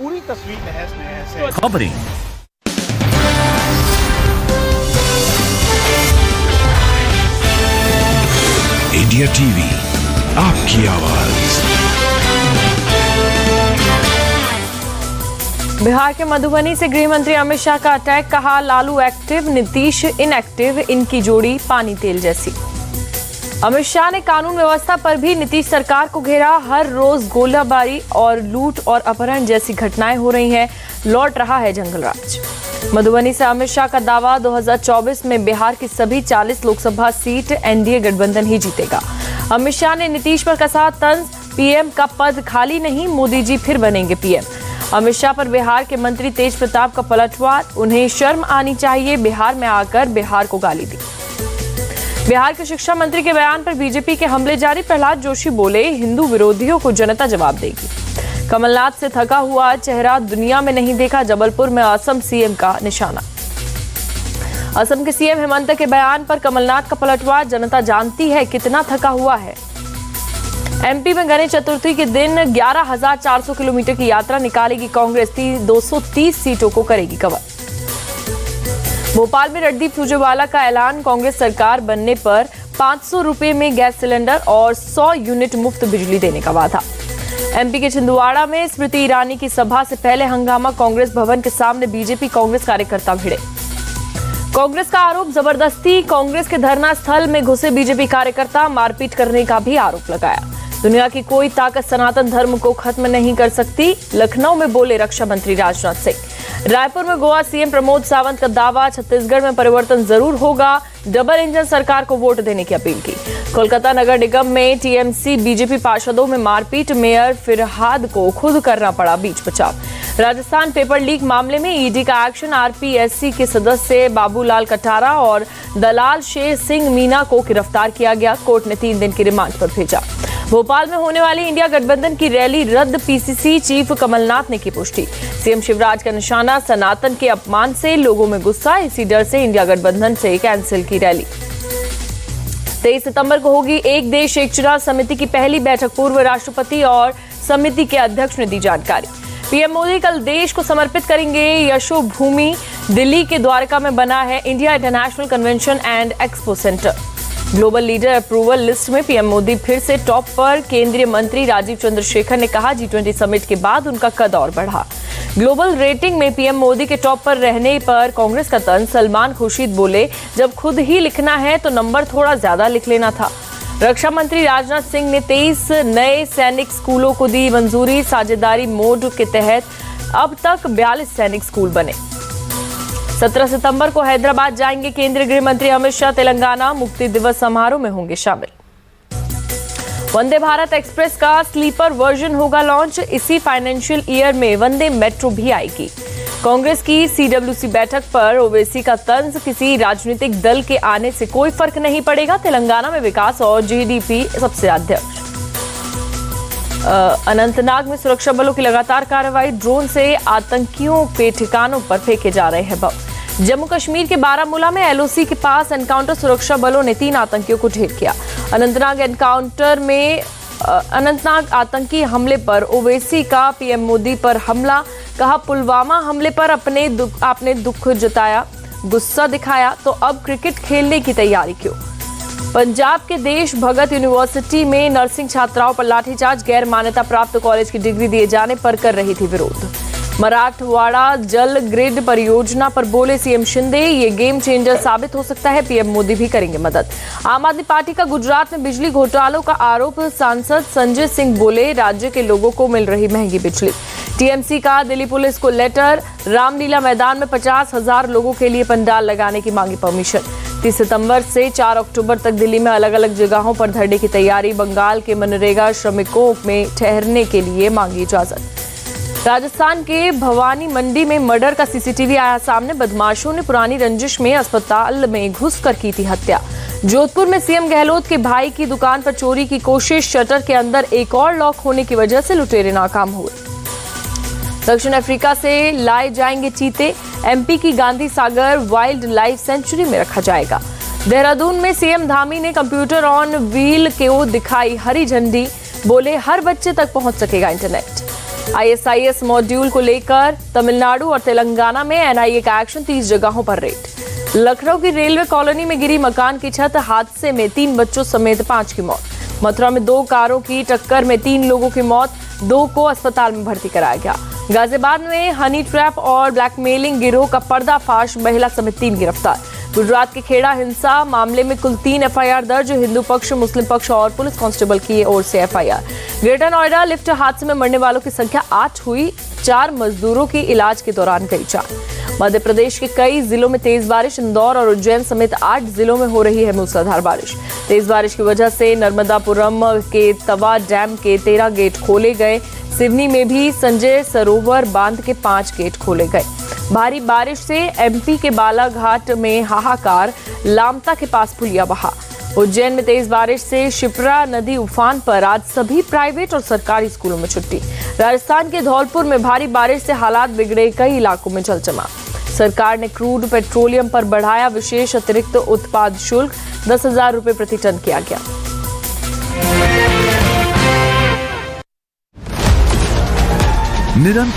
पूरी तस्वीर तहस नहस है। खबरें, इंडिया टीवी, आपकी आवाज। बिहार के मधुबनी से गृह मंत्री अमित शाह का अटैक, कहा लालू एक्टिव नीतीश इनएक्टिव, इनकी जोड़ी पानी तेल जैसी। अमित शाह ने कानून व्यवस्था पर भी नीतीश सरकार को घेरा, हर रोज गोलाबारी और लूट और अपहरण जैसी घटनाएं हो रही हैं, लौट रहा है जंगल राज। मधुबनी से अमित शाह का दावा, 2024 में बिहार की सभी 40 लोकसभा सीट एनडीए गठबंधन ही जीतेगा। अमित शाह ने नीतीश पर कसा तंज, पीएम का पद खाली नहीं, मोदी जी फिर बनेंगे पीएम। अमित शाह पर बिहार के मंत्री तेज प्रताप का पलटवार, उन्हें शर्म आनी चाहिए, बिहार में आकर बिहार को गाली दी। बिहार के शिक्षा मंत्री के बयान पर बीजेपी के हमले जारी, प्रहलाद जोशी बोले हिंदू विरोधियों को जनता जवाब देगी। कमलनाथ से थका हुआ चेहरा दुनिया में नहीं देखा, जबलपुर में असम सीएम का निशाना। असम के सीएम हेमंत के बयान पर कमलनाथ का पलटवार, जनता जानती है कितना थका हुआ है। एमपी में गणेश चतुर्थी के दिन 11,400 किलोमीटर की यात्रा निकालेगी कांग्रेस, 230 सीटों को करेगी कवर। भोपाल में रणदीप सुरजेवाला का ऐलान, कांग्रेस सरकार बनने पर 500 रुपए में गैस सिलेंडर और 100 यूनिट मुफ्त बिजली देने का वादा। एमपी के छिंदवाड़ा में स्मृति ईरानी की सभा से पहले हंगामा, कांग्रेस भवन के सामने बीजेपी कांग्रेस कार्यकर्ता भिड़े। कांग्रेस का आरोप, जबरदस्ती कांग्रेस के धरना स्थल में घुसे बीजेपी कार्यकर्ता, मारपीट करने का भी आरोप लगाया। दुनिया की कोई ताकत सनातन धर्म को खत्म नहीं कर सकती, लखनऊ में बोले रक्षा मंत्री राजनाथ सिंह। रायपुर में गोवा सीएम प्रमोद सावंत का दावा, छत्तीसगढ़ में परिवर्तन जरूर होगा, डबल इंजन सरकार को वोट देने की अपील की। कोलकाता नगर निगम में टीएमसी बीजेपी पार्षदों में मारपीट, मेयर फिरहाद को खुद करना पड़ा बीच बचाव। राजस्थान पेपर लीक मामले में ईडी का एक्शन, आरपीएससी के सदस्य बाबूलाल कटारा और दलाल शेर सिंह मीना को गिरफ्तार किया गया, कोर्ट ने 3 दिन की रिमांड पर भेजा। भोपाल में होने वाली इंडिया गठबंधन की रैली रद्द, पीसीसी चीफ कमलनाथ ने की पुष्टि। सीएम शिवराज का निशाना, सनातन के अपमान से लोगों में गुस्सा, इसी डर से इंडिया गठबंधन से कैंसिल की रैली। 23 सितंबर को होगी एक देश एक चुनाव समिति की पहली बैठक, पूर्व राष्ट्रपति और समिति के अध्यक्ष ने दी जानकारी। पीएम मोदी कल देश को समर्पित करेंगे यशोभूमि, दिल्ली के द्वारका में बना है India international convention and expo centre. Global leader approval list में पीएम मोदी फिर से टॉप पर, केंद्रीय मंत्री राजीव चंद्रशेखर ने कहा G20 समिट के बाद उनका कद और बढ़ा। ग्लोबल रेटिंग में पीएम मोदी के टॉप पर रहने पर कांग्रेस का तंज, सलमान खुर्शीद बोले जब खुद ही लिखना है तो नंबर थोड़ा ज्यादा लिख लेना था। रक्षा मंत्री राजनाथ सिंह ने 23 नए सैनिक स्कूलों को दी मंजूरी, साझेदारी मोड के तहत अब तक 42 सैनिक स्कूल बने। 17 सितंबर को हैदराबाद जाएंगे केंद्रीय गृह मंत्री अमित शाह, तेलंगाना मुक्ति दिवस समारोह में होंगे शामिल। वंदे भारत एक्सप्रेस का स्लीपर वर्जन होगा लॉन्च, इसी फाइनेंशियल ईयर में वंदे मेट्रो भी आएगी। कांग्रेस की सीडब्ल्यूसी बैठक पर ओवैसी का तंज, किसी राजनीतिक दल के आने से कोई फर्क नहीं पड़ेगा, तेलंगाना में विकास और जीडीपी सबसे अध्यक्ष। अनंतनाग में सुरक्षा बलों की लगातार कार्रवाई, ड्रोन से आतंकियों के ठिकानों पर फेंके जा रहे हैं बम। जम्मू कश्मीर के बारामूला में एलओसी के पास एनकाउंटर, सुरक्षा बलों ने 3 आतंकियों को ढेर किया। अनंतनाग आतंकी हमले पर ओवैसी का पीएम मोदी पर हमला, कहा पुलवामा हमले पर आपने दुख जताया, गुस्सा दिखाया, तो अब क्रिकेट खेलने की तैयारी क्यों। पंजाब के देश भगत यूनिवर्सिटी में नर्सिंग छात्राओं पर लाठीचार्ज, गैर मान्यता प्राप्त कॉलेज की डिग्री दिए जाने पर कर रही थी विरोध। मराठवाड़ा जल ग्रिड परियोजना पर बोले सीएम शिंदे, ये गेम चेंजर साबित हो सकता है, पीएम मोदी भी करेंगे मदद। आम आदमी पार्टी का गुजरात में बिजली घोटालों का आरोप, सांसद संजय सिंह बोले राज्य के लोगों को मिल रही महंगी बिजली। टीएमसी का दिल्ली पुलिस को लेटर, रामलीला मैदान में 50,000 लोगों के लिए पंडाल लगाने की मांगी परमिशन। 30 सितंबर से 4 अक्टूबर तक दिल्ली में अलग अलग जगहों पर धरने की तैयारी, बंगाल के मनरेगा श्रमिकों में ठहरने के लिए मांगी इजाजत। राजस्थान के भवानी मंडी में मर्डर का सीसीटीवी आया सामने, बदमाशों ने पुरानी रंजिश में अस्पताल में घुसकर की थी हत्या। जोधपुर में सीएम गहलोत के भाई की दुकान पर चोरी की कोशिश, शटर के अंदर एक और लॉक होने की वजह से लुटेरे नाकाम हुए। दक्षिण अफ्रीका से लाए जाएंगे चीते, एमपी की Gandhi Sagar wild life sanctuary में रखा जाएगा। देहरादून में सीएम धामी ने कंप्यूटर ऑन व्हील को दिखाई हरी झंडी, बोले हर बच्चे तक पहुंच सकेगा इंटरनेट। ISIS मॉड्यूल को लेकर तमिलनाडु और तेलंगाना में NIA का एक्शन, 30 जगहों पर रेड। लखनऊ की रेलवे कॉलोनी में गिरी मकान की छत, हादसे में 3 बच्चों समेत 5 की मौत। मथुरा में 2 कारों की टक्कर में 3 लोगों की मौत, 2 को अस्पताल में भर्ती कराया गया। गाजियाबाद में हनी ट्रैप और ब्लैकमेलिंग गिरोह का पर्दाफाश, महिला समेत 3 गिरफ्तार। गुजरात के खेड़ा हिंसा मामले में कुल 3 FIR दर्ज, हिंदू पक्ष, मुस्लिम पक्ष और पुलिस कांस्टेबल की ओर से FIR। ग्रेटर नोएडा लिफ्ट हादसे में मरने वालों की संख्या 8 हुई, 4 मजदूरों की इलाज के दौरान गई जान। मध्य प्रदेश के कई जिलों में तेज बारिश, इंदौर और उज्जैन समेत 8 जिलों में हो रही है मूसलाधार बारिश। तेज बारिश की वजह से नर्मदापुरम के तवा डैम के 13 गेट खोले गए। सिवनी में भी संजय सरोवर बांध के 5 गेट खोले गए। भारी बारिश से MP के बालाघाट में हाहाकार, लामता के पास पुलिया बहा। उज्जैन में तेज बारिश से शिप्रा नदी उफान पर, आज सभी प्राइवेट और सरकारी स्कूलों में छुट्टी। राजस्थान के धौलपुर में भारी बारिश से हालात बिगड़े, कई इलाकों में जलजमाव। सरकार ने क्रूड पेट्रोलियम पर बढ़ाया विशेष अतिरिक्त उत्पाद शुल्क, 10,000 रुपये प्रति टन किया गया। निरंतर